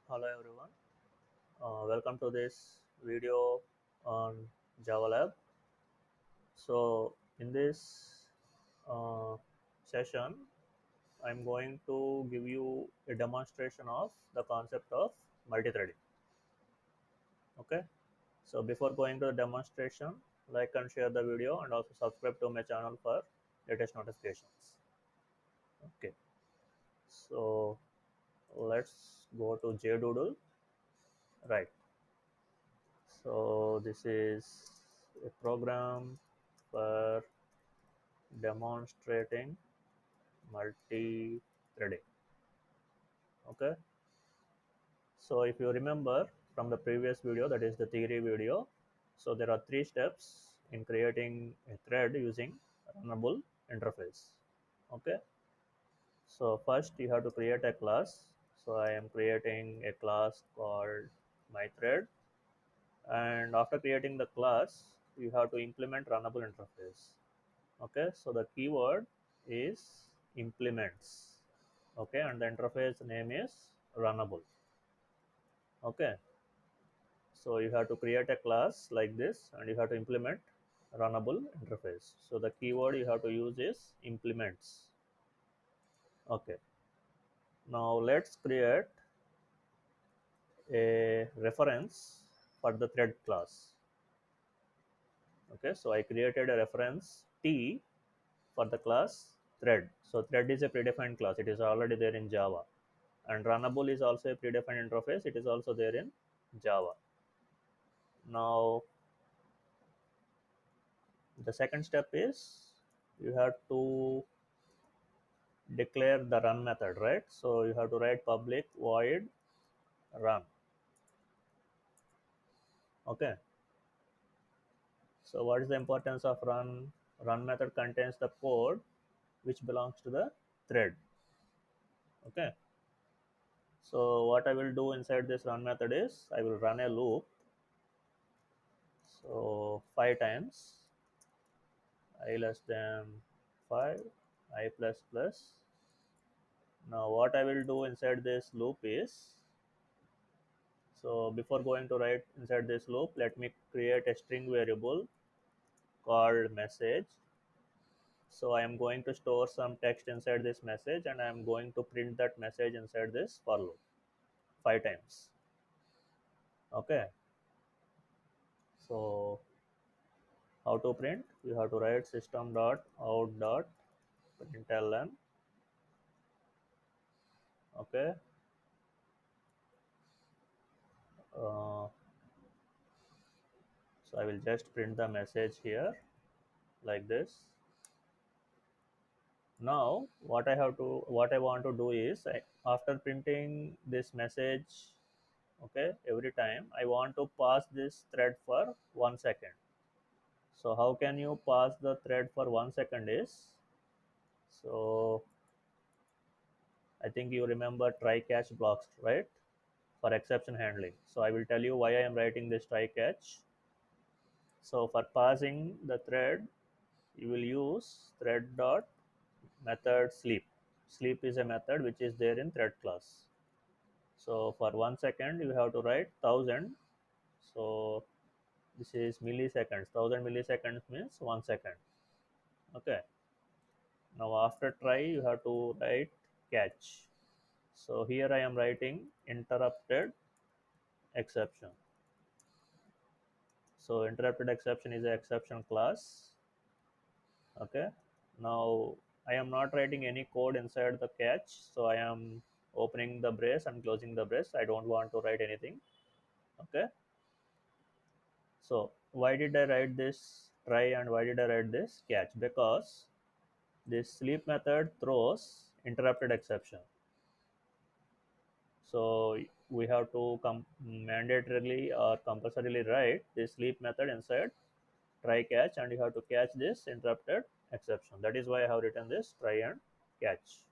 Hello everyone, welcome to this video on Java Lab. So in this uh, session, I'm going to give you a demonstration of the concept of multithreading. Okay, so before going to the demonstration, like and share the video and also subscribe to my channel for latest notifications. Okay, so let's go to JDoodle. Right. So this is a program for demonstrating multi-threading. Okay. So if you remember from the previous video, that is the theory video, so there are three steps in creating a thread using runnable interface. Okay. So first you have to create a class. So I am creating a class called my thread, and after creating the class, you have to implement runnable interface. Okay, so the keyword is implements. Okay, and the interface name is runnable. Okay, so you have to create a class like this and you have to implement runnable interface. So the keyword you have to use is implements. Okay, now let's create a reference for the thread class. Okay, so I created a reference T for the class thread. So thread is a predefined class, it is already there in Java, and runnable is also a predefined interface, it is also there in Java. Now the second step is you have to declare the run method, right? So you have to write public void run. Okay, so what is the importance of run method contains the code which belongs to the thread. Okay, so what I will do inside this run method is I will run a loop, so 5 times I less than 5, I plus plus. Now what I will do inside this loop is, so before going to write inside this loop, let me create a string variable called message. So I am going to store some text inside this message and I am going to print that message inside this for loop 5 times. Okay, so how to print? You have to write system.out.println. Okay, uh, so I will just print the message here like this. Now what I want to do is, after printing this message, okay, every time I want to pass this thread for 1 second. So how can you pass the thread for 1 second is, so I think you remember try catch blocks, right, for exception handling. So I will tell you why I am writing this try catch. So for passing the thread, you will use thread dot method sleep. Sleep is a method which is there in thread class. So for 1 second you have to write 1000. So this is milliseconds. 1000 milliseconds means 1 second. Okay. Now after try you have to write catch. So here I am writing interrupted exception. So interrupted exception is an exception class. Okay. Now I am not writing any code inside the catch. So I am opening the brace and closing the brace. I don't want to write anything. Okay. So why did I write this try and why did I write this catch? Because this sleep method throws interrupted exception. So we have to mandatorily or compulsorily write this sleep method inside try catch, and you have to catch this interrupted exception. That is why I have written this try and catch.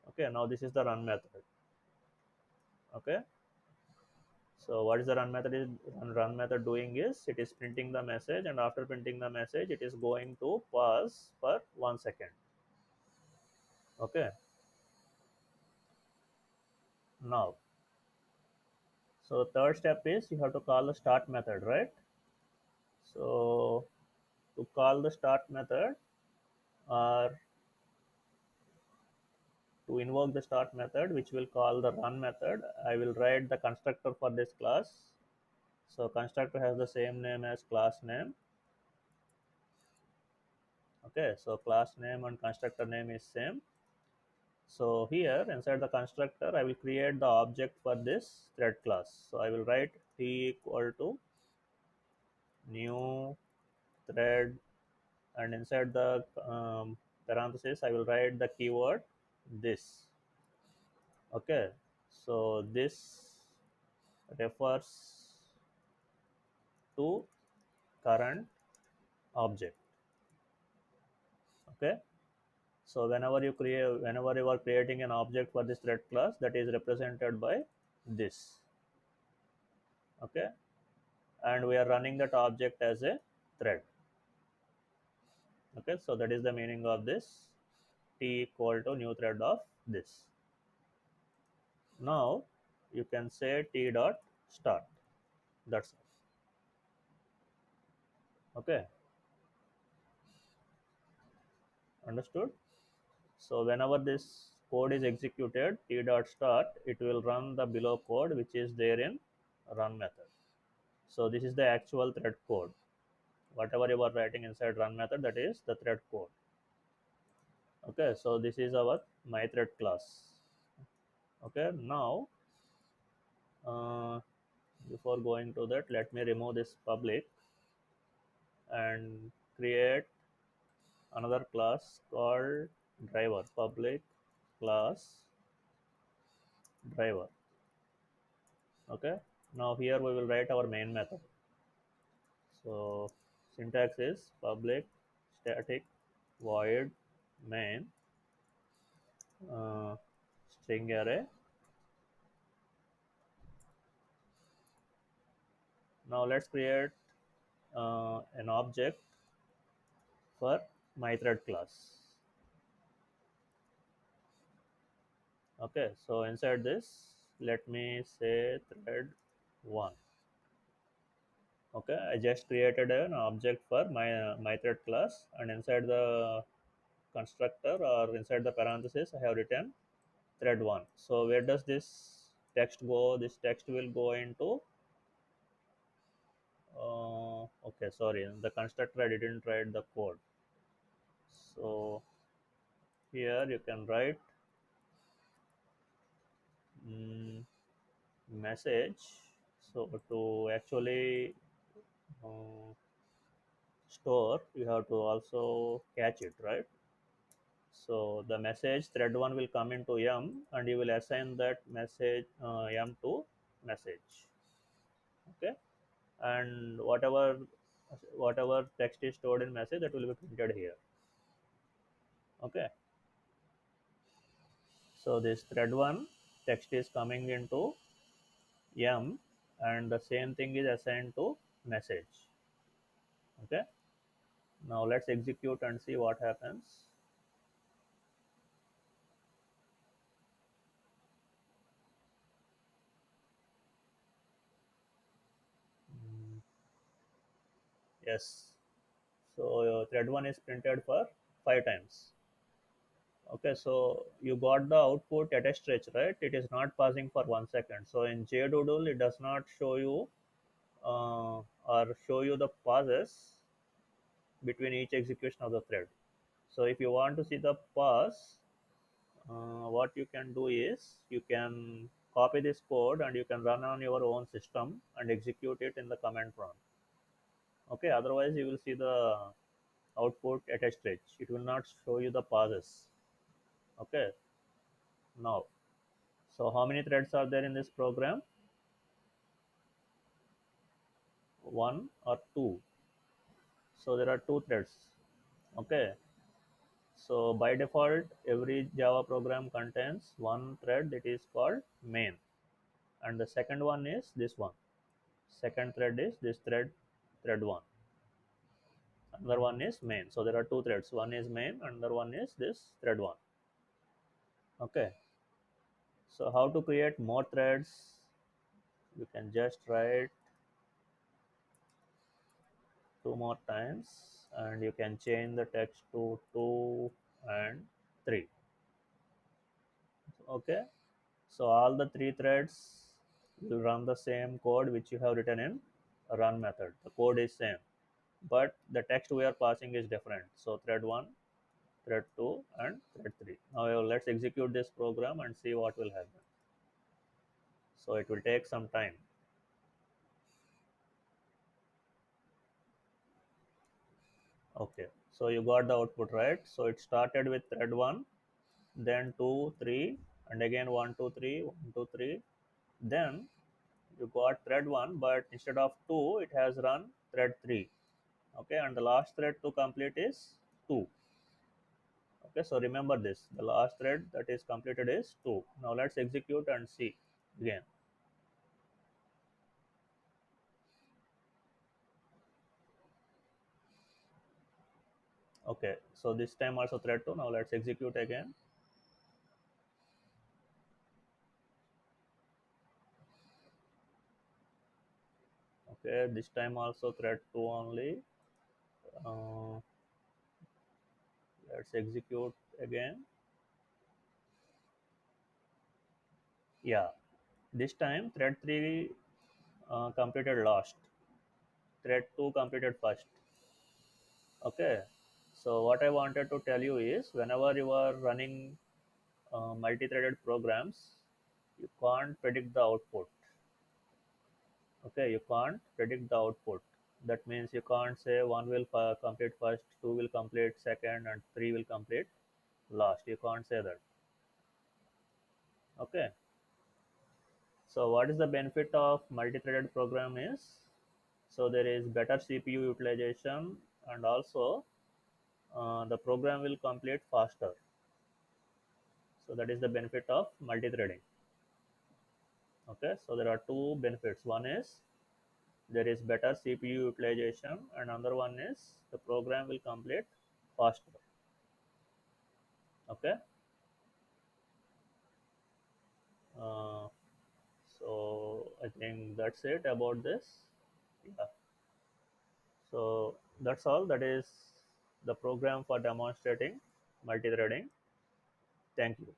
Okay, now this is the run method. Okay, so what is the run method is run method doing is it is printing the message, and after printing the message it is going to pause for 1 second. Okay, Now, so third step is you have to call the start method, right? So to call the start method, or to invoke the start method, which will call the run method, I will write the constructor for this class. So constructor has the same name as class name. Okay, so class name and constructor name is same. So here inside the constructor, I will create the object for this thread class. So I will write t equal to new thread, and inside the parenthesis, I will write the keyword this. Okay, so this refers to current object. Okay, so whenever you are creating an object for this thread class, that is represented by this. Okay, and we are running that object as a thread. Okay, so that is the meaning of this t equal to new thread of this. Now you can say t dot start. That's all. Okay, understood. So whenever this code is executed, t dot start, it will run the below code which is there in run method. So this is the actual thread code. Whatever you are writing inside run method, that is the thread code. Okay, so this is our my thread class. Okay, now uh, before going to that, let me remove this public and create another class called driver, public class driver. Okay, now here we will write our main method. So syntax is public static void main uh, string array. Now let's create an object for my thread class. Okay, so inside this, let me say thread 1. Okay, I just created an object for my thread class, and inside the constructor or inside the parenthesis, I have written thread 1. So where does this text go? This text will go into okay, sorry, in the constructor I didn't write the code. So here you can write mm, message. So to actually uh, store, you have to also catch it, right? So the message thread 1 will come into m, and you will assign that message m to message. Okay, and whatever text is stored in message, that will be printed here. Okay, so this thread 1 text is coming into m, and the same thing is assigned to message. Okay, now let's execute and see what happens. Mm, yes, so thread 1 is printed for 5 times. Okay, so you got the output at a stretch, right? It is not passing for 1 second. So in JDoodle, it does not show you or show you the pauses between each execution of the thread. So if you want to see the pause, what you can do is you can copy this code and you can run on your own system and execute it in the command prompt. Okay, otherwise you will see the output at a stretch. It will not show you the pauses. Okay, now, so how many threads are there in this program? One or two? So there are two threads. Okay, so by default, every Java program contains one thread that is called main, and the second one is this one. Second thread is this thread one. Another one is main. So there are two threads. One is main, another one is this thread one. Okay, So how to create more threads? You can just write two more times, and you can change the text to 2 and 3. Okay, so all the three threads will run the same code which you have written in a run method. The code is same, but the text we are passing is different. So thread 1, thread 2, and thread 3. Now let's execute this program and see what will happen. So it will take some time. Okay, so you got the output, right? So it started with thread 1, then 2, 3, and again 1, 2, 3, 1, 2, 3. Then you got thread 1, but instead of 2, it has run thread 3. Okay, and the last thread to complete is 2. Okay, so remember this, the last thread that is completed is 2. Now let's execute and see again. Okay, so this time also thread 2. Now let's execute again. Okay, this time also thread 2 only. uh, let's execute again. Yeah, this time thread 3 completed last, thread 2 completed first. Okay, so what I wanted to tell you is, whenever you are running multi-threaded programs, you can't predict the output. Okay, you can't predict the output. That means you can't say one will complete first, two will complete second, and three will complete last. You can't say that. Okay, so what is the benefit of multi-threaded program is, so there is better CPU utilization, and also the program will complete faster. So that is the benefit of multi-threading. Okay, so there are two benefits. One is there is better CPU utilization, and another one is the program will complete faster. Okay, uh, so I think that's it about this. Yeah, so that's all. That is the program for demonstrating multi-threading. Thank you.